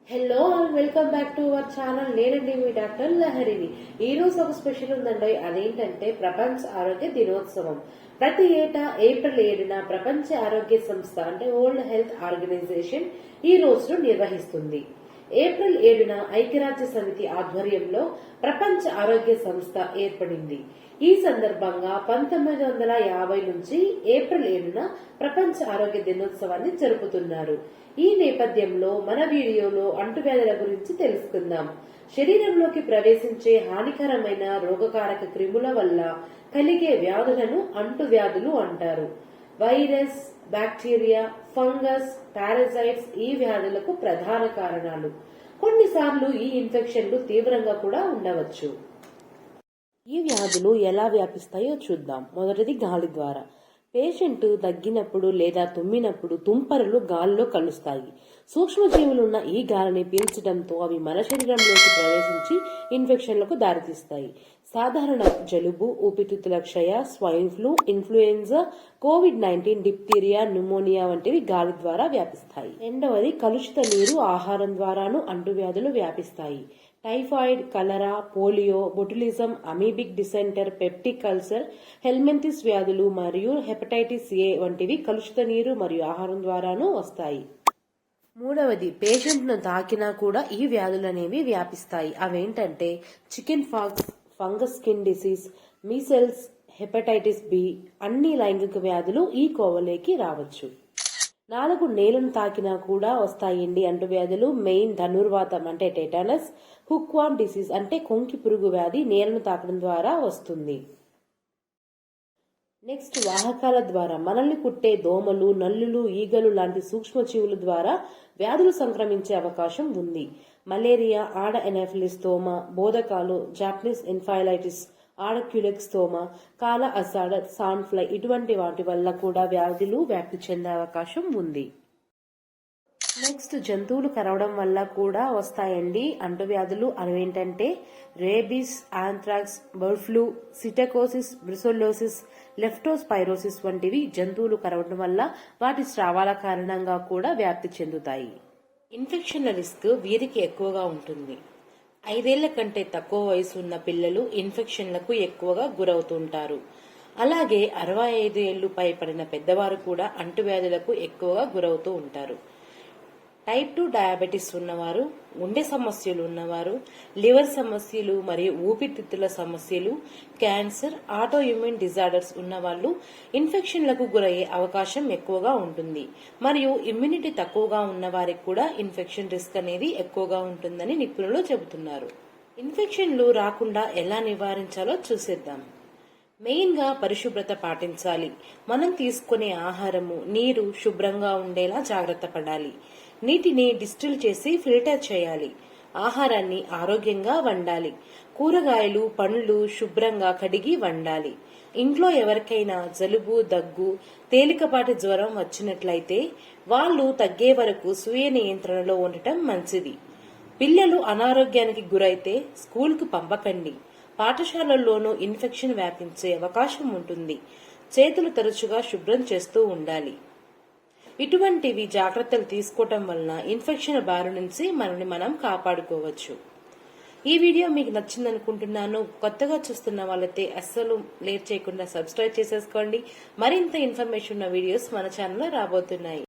Hello and welcome back to our channel. నేనండి మీ doctor లహరిని. ఈ రోజు ఒక స్పెషల్ ఉందండి. అదేంటంటే ప్రపంచ ఆరోగ్య దినోత్సవం. ప్రతి ఏటా ఏప్రిల్ 7న ప్రపంచ ఆరోగ్య సంస్థ అంటే వరల్డ్ హెల్త్ ఆర్గనైజేషన్ ఈ రోజును నిర్వహిస్తుంది. ఏప్రిల్ 7న ఐక్యరాజ్య సమితి ఆధ్వర్యంలో ప్రపంచ ఆరోగ్య సంస్థ ఏర్పడింది. ఈ సందర్భంగా 1950 నుంచి ఏప్రిల్ 7న ప్రపంచ ఆరోగ్య దినోత్సవాన్ని జరుపుతున్నారు. ఈ నేపథ్యంలో మన వీడియోలో అంటువ్యాధుల గురించి తెలుసుకుందాం. శరీరంలోకి ప్రవేశించే హానికరమైన రోగకారక క్రిముల వల్ల కలిగే వ్యాధులను అంటువ్యాధులు అంటారు. వైరస్, బ్యాక్టీరియా, ఫంగస్, పారాసైట్స్ ఈ వ్యాధులకు ప్రధాన కారణాలు. కొన్నిసార్లు ఈ ఇన్ఫెక్షన్లు తీవ్రంగా కూడా ఉండవచ్చు. ఈ వ్యాధులు ఎలా వ్యాపిస్తాయో చూద్దాం. మొదటిది గాలి ద్వారా. పేషెంట్ దగ్గినప్పుడు లేదా తుమ్మినప్పుడు తుంపరలు గాలిలో కలుస్తాయి. సూక్ష్మజీవులున్న ఈ గాలిని పీల్చడంతో అవి మన శరీరంలోకి ప్రవేశించి ఇన్ఫెక్షన్లకు దారితీస్తాయి. సాధారణ జలుబు, ఊపిరితిత్తుల క్షయ, swine flu, influenza, COVID-19, diphtheria, pneumonia వంటివి గాలి ద్వారా వ్యాపిస్తాయి. రెండవది కలుషిత నీరు, ఆహారం ద్వారాను అంటువ్యాధులు వ్యాపిస్తాయి. Typhoid, cholera, polio, botulism, amoebic dysentery, peptic ulcer, helminths వ్యాధులు మరియు హెపటైటిస్ ఏ వంటివి కలుషిత నీరు మరియు ఆహారం ద్వారాను వస్తాయి. మూడవది పేషెంట్ ను తాకినా కూడా ఈ వ్యాధులనేవి వ్యాపిస్తాయి. అవేంటంటే chicken pox, fungus skin disease, measles, hepatitis B. అన్ని లైంగిక వ్యాధులు ఈ కోవలోకి రావచ్చు. 4 నేలను తాకినా కూడా వస్తాయండి అంటువ్యాధులు. మెయిన్ ధనుర్వాతం అంటే టెటానస్, హుక్వామ్ డిసీజ్ అంటే కొంకి పురుగు వ్యాధి నేలను తాకడం ద్వారా వస్తుంది. నెక్స్ట్ వాహకాల ద్వారా. మనల్ని కుట్టే దోమలు, నల్లులు, ఈగలు లాంటి సూక్ష్మజీవుల ద్వారా వ్యాధులు సంక్రమించే అవకాశం ఉంది. మలేరియా, ఆడ ఎనాఫిలిస్తోమా, బోధకాలు, జాపనీస్ ఎన్ఫైలైటిస్, ఆడ క్యులెక్స్తోమా, కాల అసాడ, సాన్ఫ్లై ఇటువంటి వాటి వల్ల కూడా వ్యాధులు వ్యాప్తి చెందే అవకాశం ఉంది. నెక్స్ట్ జంతువులు కరవడం వల్ల కూడా వస్తాయండి అంటువ్యాధులు. అవేంటంటే rabies, anthrax, bird flu, psittacosis, brucellosis, leptospirosis వంటివి జంతువులు కరవడం వల్ల వాటి స్రావాల కారణంగా కూడా వ్యాప్తి చెందుతాయి. ఇన్ఫెక్షన్ల రిస్క్ వీరికి ఎక్కువగా ఉంటుంది. 5 ఏళ్ల కంటే తక్కువ వయసు ఉన్న పిల్లలు ఇన్ఫెక్షన్లకు ఎక్కువగా గురవుతుంటారు. అలాగే 65 ఏళ్లు పైబడిన పెద్దవారు కూడా అంటువ్యాధులకు ఎక్కువగా గురవుతూ ఉంటారు. టైప్ 2 డయాబెటీస్ ఉన్నవారు, గుండె సమస్యలు ఉన్నవారు, లివర్ సమస్యలు మరియు ఊపిరితిత్తుల సమస్యలు, క్యాన్సర్, ఆటో ఇమ్యూన్ డిజార్డర్స్ ఉన్నవాళ్ళు ఇన్ఫెక్షన్లకు గురయ్యే అవకాశం ఎక్కువగా ఉంటుంది. మరియు ఇమ్యూనిటీ తక్కువగా ఉన్న వారికి కూడా ఇన్ఫెక్షన్ రిస్క్ అనేది ఎక్కువగా ఉంటుందని నిపుణులు చెబుతున్నారు. ఇన్ఫెక్షన్లు రాకుండా ఎలా నివారించాలో చూసేద్దాం. మెయిన్ గా పరిశుభ్రత పాటించాలి. మనం తీసుకునే ఆహారము, నీరు శుభ్రంగా ఉండేలా జాగ్రత్త పడాలి. నీటిని డిస్టిల్ చేసి ఫిల్టర్ చేయాలి. ఆహారాన్ని ఆరోగ్యంగా వండాలి. కూరగాయలు, పండ్లు శుభ్రంగా కడిగి వండాలి. ఇంట్లో ఎవరికైనా జలుబు, దగ్గు, తేలికపాటి జ్వరం వచ్చినట్లయితే వాళ్ళు తగ్గే వరకు స్వీయ నియంత్రణలో ఉండటం మంచిది. పిల్లలు అనారోగ్యానికి గురైతే స్కూల్కు పంపకండి. పాఠశాలల్లోనూ ఇన్ఫెక్షన్ వ్యాపించే అవకాశం ఉంటుంది. చేతులు తరచుగా శుభ్రం చేస్తూ ఉండాలి. ఇటువంటివి జాగ్రత్తలు తీసుకోవటం వలన ఇన్ఫెక్షన్ బారి నుంచి మనల్ని మనం కాపాడుకోవచ్చు. ఈ వీడియో మీకు నచ్చిందనుకుంటున్నాను. కొత్తగా చూస్తున్న వాళ్ళైతే అస్సలు లేట్ చేయకుండా సబ్స్క్రైబ్ చేసేసుకోండి. మరింత ఇన్ఫర్మేషన్ ఉన్న వీడియోస్ మన ఛానల్లో రాబోతున్నాయి.